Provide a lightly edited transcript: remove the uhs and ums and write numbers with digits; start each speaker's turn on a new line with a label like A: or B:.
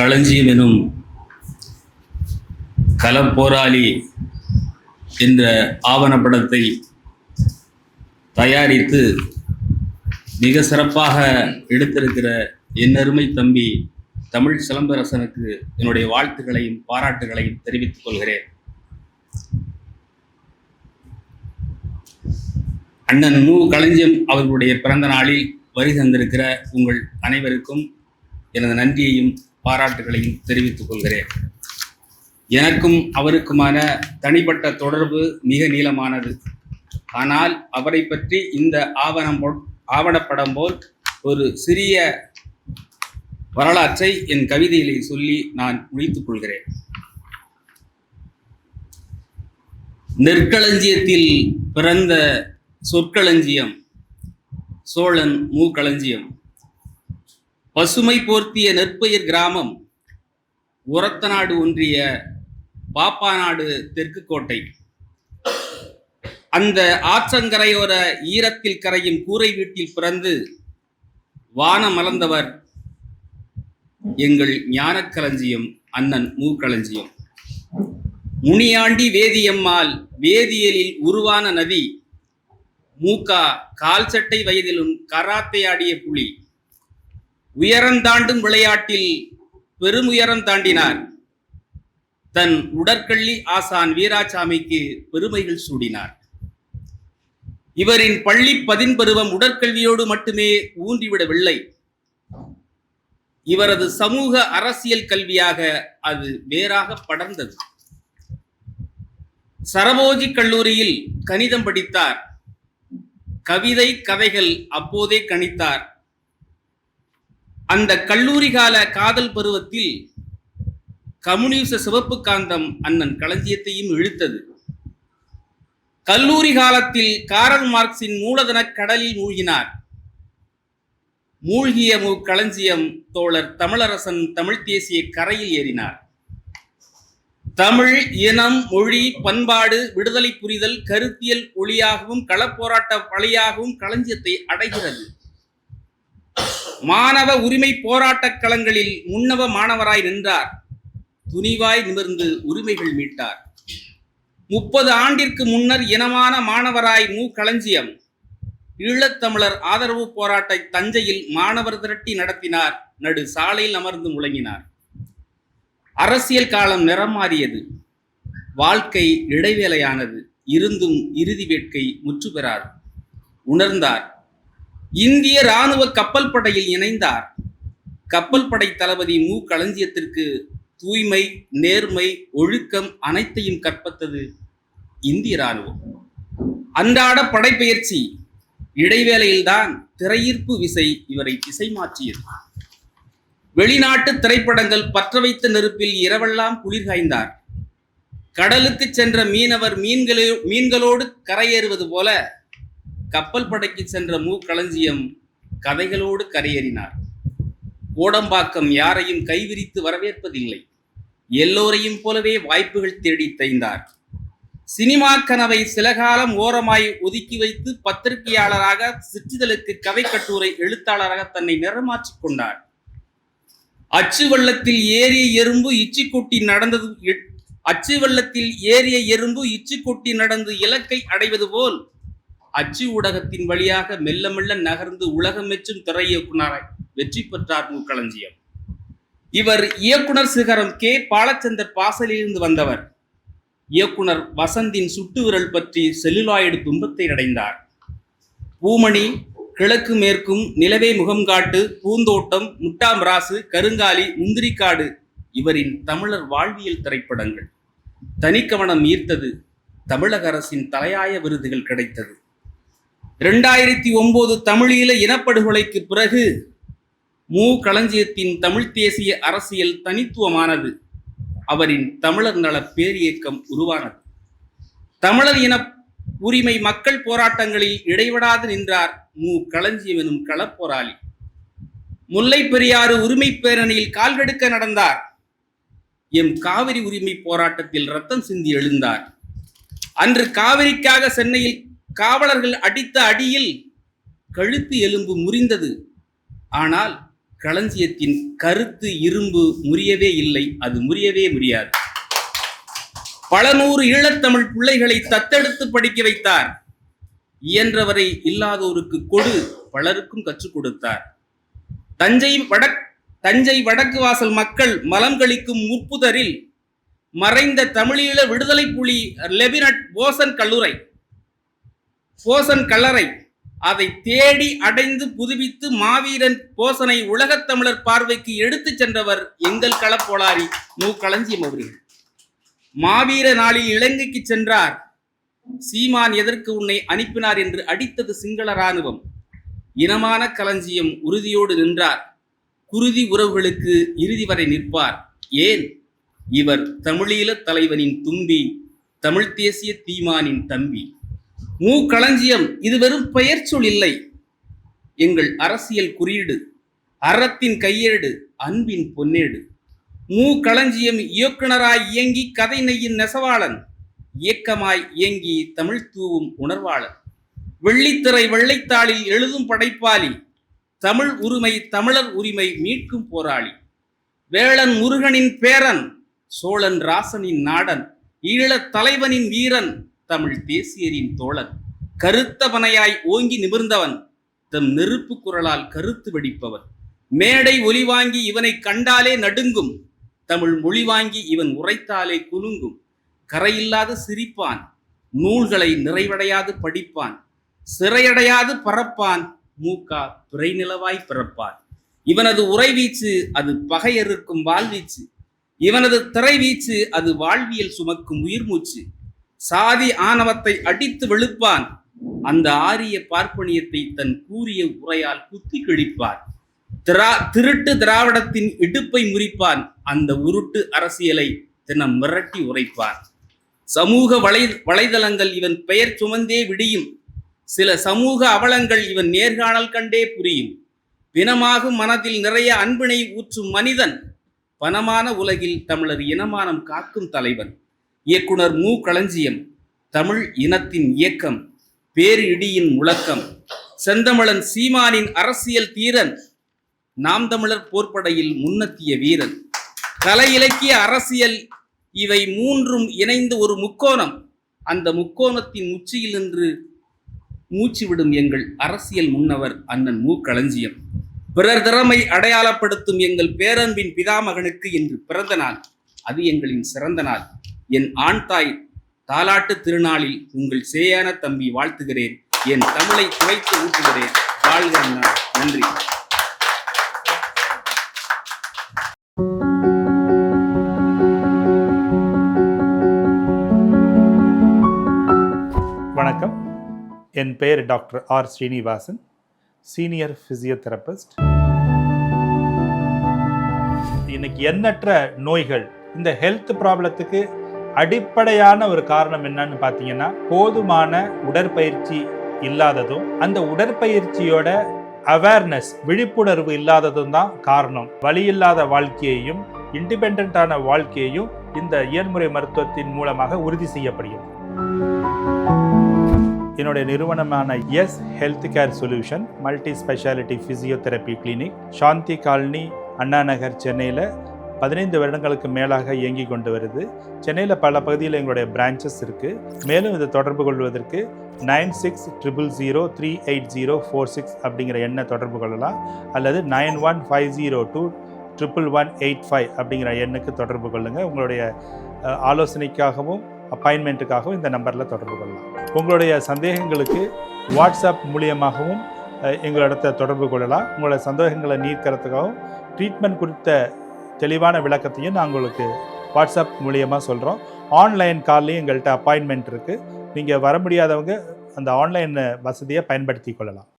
A: களஞ்சியம் எனும் களப்போராளி என்ற ஆவணப்படத்தை தயாரித்து மிக சிறப்பாக எடுத்திருக்கிற என் அருமை தம்பி தமிழ் சிலம்பரசனுக்கு என்னுடைய வாழ்த்துக்களையும் பாராட்டுகளையும் தெரிவித்துக் கொள்கிறேன். அண்ணன் மு. களஞ்சியம் அவர்களுடைய பிறந்த நாளில் வரி தந்திருக்கிற உங்கள் அனைவருக்கும் எனது நன்றியையும் பாராட்டுகளையும் தெரிவித்துக் கொள்கிறேன். எனக்கும் அவருக்குமான தனிப்பட்ட தொடர்பு மிக நீளமானது. ஆனால் அவரை பற்றி இந்த ஆவணப்படம் போல் ஒரு சிறிய வரலாற்றை என் கவிதையிலே சொல்லி நான் முடித்துக் கொள்கிறேன். நெற்களஞ்சியத்தில் பிறந்த சொற்களஞ்சியம் சோழன் மு. களஞ்சியம். பசுமை போர்த்திய நெற்பயிர் கிராமம் உரத்தநாடு ஒன்றிய பாப்பாநாடு தெற்கு கோட்டை. அந்த ஆற்றங்கரையோர ஈரத்தில் கரையும் கூரை வீட்டில் பிறந்து வானம் மலர்ந்தவர் எங்கள் ஞானக்களஞ்சியம் அண்ணன் மு. களஞ்சியம். முனியாண்டி வேதியம்மாள் வேதியியலில் உருவான நதி. மூக்கா கால் சட்டை வயதிலும் கராத்தே ஆடிய புலி. உயரந்தாண்டும் விளையாட்டில் பெருமுயரம் தாண்டினார். தன் உடற்கள்ளி ஆசான் வீராசாமிக்கு பெருமைகள் சூடினார். இவரின் பள்ளி பதின்பருவம் உடற்கல்வியோடு மட்டுமே ஊன்றிவிடவில்லை. இவரது சமூக அரசியல் கல்வியாக அது வேறாக படர்ந்தது. சரபோஜி கல்லூரியில் கணிதம் படித்தார். கவிதை கதைகள் அப்போதே கணித்தார். அந்த கல்லூரி கால காதல் பருவத்தில் கம்யூனிச சிவப்பு காந்தம் அண்ணன் களஞ்சியத்தையும் இழுத்தது. கல்லூரி காலத்தில் காரல் மார்க்சின் மூலதன கடலில் மூழ்கினார். மூழ்கிய மு. களஞ்சியம் தோழர் தமிழரசன் தமிழ் தேசிய கரையில் ஏறினார். தமிழ் இனம், மொழி, பண்பாடு, விடுதலை புரிதல், கருத்தியல் ஒளியாகவும் களப்போராட்ட வழியாகவும் களஞ்சியத்தை அடைகிறது. மாணவ உரிமை போராட்ட களங்களில் முன்னவ மாணவராய் நின்றார். துணிவாய் நிமிர்ந்து உரிமைகள் மீட்டார். 30 ஆண்டிற்கு முன்னர் இனமான மாணவராய் மு. களஞ்சியம் ஈழத்தமிழர் ஆதரவு போராட்டை தஞ்சையில் மாணவர் திரட்டி நடத்தினார். நடு சாலையில் அமர்ந்து முழங்கினார். அரசியல் காலம் நிறம் மாறியது. வாழ்க்கை இடைவேளையானது. இருந்தும் இறுதி வேட்கை முற்று பெறாது. உணர்ந்தார். இந்திய இராணுவ கப்பல் படையில் இணைந்தார். கப்பல் படை தளபதி மு. களஞ்சியத்திற்கு தூய்மை, நேர்மை, ஒழுக்கம் அனைத்தையும் கற்பித்தது இந்திய இராணுவம். அன்றாட படைப்பயிற்சி. இடைவேளையில்தான் திரையீர்ப்பு விசை இவரை திசை மாற்றியது. வெளிநாட்டு திரைப்படங்கள் பற்ற வைத்த நெருப்பில் இரவெல்லாம் குளிர் காய்ந்தார். கடலுக்கு சென்ற மீனவர் மீன்களோடு கரையேறுவது போல கப்பல் படைக்கு சென்ற மு. களஞ்சியம் கதைகளோடு கரையேறினார். கோடம்பாக்கம் யாரையும் கைவிரித்து வரவேற்பதில்லை. எல்லோரையும் போலவே வாய்ப்புகள் தேடி தைந்தார். சினிமா கனவை சில காலம் ஓரமாய் ஒதுக்கி வைத்து பத்திரிகையாளராக, சிற்றிதழுக்கு கதை கட்டுரை எழுத்தாளராக தன்னை நிறமாற்றிக் கொண்டார். அச்சு வெள்ளத்தில் ஏறிய எறும்பு இச்சி கொட்டி நடந்து இலக்கை அடைவது போல் அச்சு ஊடகத்தின் வழியாக மெல்ல மெல்ல நகர்ந்து உலகம் மெச்சும் திரை இயக்குனராய் வெற்றி பெற்றார் மு. களஞ்சியம். இவர் இயக்குனர் சிகரம் கே. பாலச்சந்தர் பாசலிலிருந்து வந்தவர். இயக்குனர் வசந்தின் சுட்டு விரல் பற்றி செல்லுலாய்டு துன்பத்தை அடைந்தார். பூமணி, கிழக்கு மேற்கும், நிலவே முகம் காட்டு, பூந்தோட்டம், முட்டாம்ராசு, கருங்காலி, முந்திரிக்காடு இவரின் தமிழர் வாழ்வியல் திரைப்படங்கள். தனிக்கவனம் ஈர்த்தது. தமிழக அரசின் தலையாய விருதுகள் கிடைத்தது. 2009 தமிழீழ இனப்படுகொலைக்கு பிறகு மு. களஞ்சியத்தின் தமிழ் தேசிய அரசியல் தனித்துவமானது. அவரின் தமிழர் நல பேரியக்கம் உருவானது. தமிழர் இன உரிமை மக்கள் போராட்டங்களில் இடைவிடாது நின்றார் மு. களஞ்சியம் எனும் களப்போராளி. முல்லை பெரியாறு உரிமை பேரணியில் கால்கெடுக்க நடந்தார். எம் காவிரி உரிமை போராட்டத்தில் ரத்தம் சிந்தி எழுந்தார். அன்று காவிரிக்காக சென்னையில் காவலர்கள் அடித்த அடியில் கழுத்து எலும்பு முறிந்தது. ஆனால் களஞ்சியத்தின் கருத்து இரும்பு முறியவே இல்லை, அது முறியவே முடியாது. பல நூறு ஈழத்தமிழ் பிள்ளைகளை தத்தெடுத்து படிக்க வைத்தார். இயன்றவரை இல்லாதோருக்கு கொடு பலருக்கும் கற்றுக் கொடுத்தார். தஞ்சை வடக்கு வாசல் மக்கள் மலம் கழிக்கும் முற்புதரில் மறைந்த தமிழீழ விடுதலை புலி லெப்டினன்ட் போசன் கல்லறை அதை தேடி அடைந்து புதுப்பித்து மாவீரன் போசனை உலகத் தமிழர் பார்வைக்கு எடுத்து சென்றவர் எங்கள் களப்போலாரி மு. களஞ்சியம் அவர்கள். மாவீர நாளில் இலங்கைக்கு சென்றார். சீமான் எதற்கு உன்னை அனுப்பினார் என்று அடித்தது சிங்கள இராணுவம். இனமான களஞ்சியம் உறுதியோடு நின்றார். குருதி உறவுகளுக்கு இறுதி வரை நிற்பார். ஏன்? இவர் தமிழீழ தலைவனின் தும்பி, தமிழ் தேசிய தீமானின் தம்பி. மு. களஞ்சியம் இது வெறும் பெயர் சொல் இல்லை, எங்கள் அரசியல் குறியீடு, அறத்தின் கையேடு, அன்பின் பொன்னேடு. மு. களஞ்சியம் இயக்குனராய் இயங்கி கதை நெய்யின் நெசவாளன், இயக்கமாய் இயங்கி தமிழ் தூவும் உணர்வாளன், வெள்ளித்திரை வெள்ளைத்தாளில் எழுதும் படைப்பாளி, தமிழ் உரிமை தமிழர் உரிமை மீட்கும் போராளி, வேளன் முருகனின் பேரன், சோழன் ராசனின் நாடன், ஈழத் தலைவனின் வீரன், தமிழ் தேசியரின் தோழன், கருத்தவனையாய் ஓங்கி நிமிர்ந்தவன், தம் நெருப்பு குரலால் கருத்து வெடிப்பவன், மேடை ஒலி வாங்கி இவனை கண்டாலே நடுங்கும், தமிழ் மொழி வாங்கி இவன் உரைத்தாலே குலுங்கும், கரையில்லாது சிரிப்பான், நூல்களை நிறைவடையாது படிப்பான், சிறையடையாது பறப்பான், மூக்கா பிறை நிலவாய் பிறப்பான். இவனது உறைவீச்சு அது பகையறுக்கும் வாழ்வீச்சு, இவனது திரைவீச்சு அது வாழ்வியல் சுமக்கும் உயிர் மூச்சு. சாதி ஆணவத்தை அடித்து வெளுப்பான், அந்த ஆரிய பார்ப்பனியத்தை தன் கூறிய உரையால் குத்தி கிழிப்பான். திருட்டு திராவிடத்தின் இடுப்பை முறிப்பான், அந்த உருட்டு அரசியலை தினம் மிரட்டி உரைப்பான். சமூக வலைதளங்கள் இவன் பெயர் சுமந்தே விடியும், சில சமூக அவலங்கள் இவன் நேர்காணல் கண்டே புரியும். பிணமாகும் மனதில் நிறைய அன்பினை ஊற்றும் மனிதன், பணமான உலகில் தமிழர் இனமானம் காக்கும் தலைவன். இயக்குனர் மு. களஞ்சியம் தமிழ் இனத்தின் இயக்கம், பேரு இடியின் முழக்கம், செந்தமிழன் சீமானின் அரசியல் தீரன், நாம் தமிழர் போர்ப்படையில் முன்னத்திய வீரன். கலை இலக்கிய அரசியல் இவை மூன்றும் இணைந்து ஒரு முக்கோணம். அந்த முக்கோணத்தின் உச்சியில் நின்று மூச்சு விடும் எங்கள் அரசியல் முன்னவர் அண்ணன் மு. களஞ்சியம். பிறர் திறமை அடையாளப்படுத்தும் எங்கள் பேரன்பின் பிதாமகனுக்கு இன்று பிறந்த நாள். அது எங்களின் சிறந்த நாள். என் ஆண் தாய் தாலாட்டு திருநாளில் உங்கள் சேயான தம்பி வாழ்த்துகிறேன். என் தமிழை துவைத்து ஊட்டுகிறேன். வாழ்க அண்ணா. நன்றி.
B: வணக்கம். என் பெயர் doctor R. Srinivasan, senior physiotherapist. இன்னைக்கு எண்ணற்ற நோய்கள், இந்த ஹெல்த் ப்ராப்ளத்துக்கு அடிப்படையான ஒரு காரணம் என்னன்னு பார்த்தீங்கன்னா, போதுமான உடற்பயிற்சி இல்லாததும் அந்த உடற்பயிற்சியோட அவேர்னஸ், விழிப்புணர்வு இல்லாததும் தான் காரணம். வலி இல்லாத வாழ்க்கையையும் இண்டிபெண்டான வாழ்க்கையையும் இந்த இயன்முறை மருத்துவத்தின் மூலமாக உறுதி செய்யப்படுகிறது. என்னுடைய நிறுவனமான S health care solution multi speciality physiotherapy clinic, Shanti colony, Anna Nagar, சென்னையில் 15 வருடங்களுக்கு மேலாக இயங்கி கொண்டு வருது. சென்னையில் பல பகுதியில் எங்களுடைய பிரான்ச்சஸ் இருக்குது. மேலும் இதை தொடர்பு கொள்வதற்கு 9600038046 அப்படிங்கிற எண்ணை தொடர்பு கொள்ளலாம், அல்லது 9150211185 அப்படிங்கிற எண்ணுக்கு தொடர்பு கொள்ளுங்கள். உங்களுடைய ஆலோசனைக்காகவும் அப்பாயின்மெண்ட்டுக்காகவும் இந்த நம்பரில் தொடர்பு கொள்ளலாம். உங்களுடைய சந்தேகங்களுக்கு வாட்ஸ்அப் மூலியமாகவும் எங்களிடத்தை தொடர்பு கொள்ளலாம். உங்களோட சந்தேகங்களை நீக்கிறதுக்காகவும் ட்ரீட்மெண்ட் குறித்த தெளிவான விளக்கத்தையும் நான் உங்களுக்கு வாட்ஸ்அப் மூலியமாக சொல்கிறோம். ஆன்லைன் கால்லையும் எங்கள்கிட்ட அப்பாயின்மெண்ட் இருக்குது. நீங்கள் வர முடியாதவங்க அந்த ஆன்லைன் வசதியை பயன்படுத்தி கொள்ளலாம்.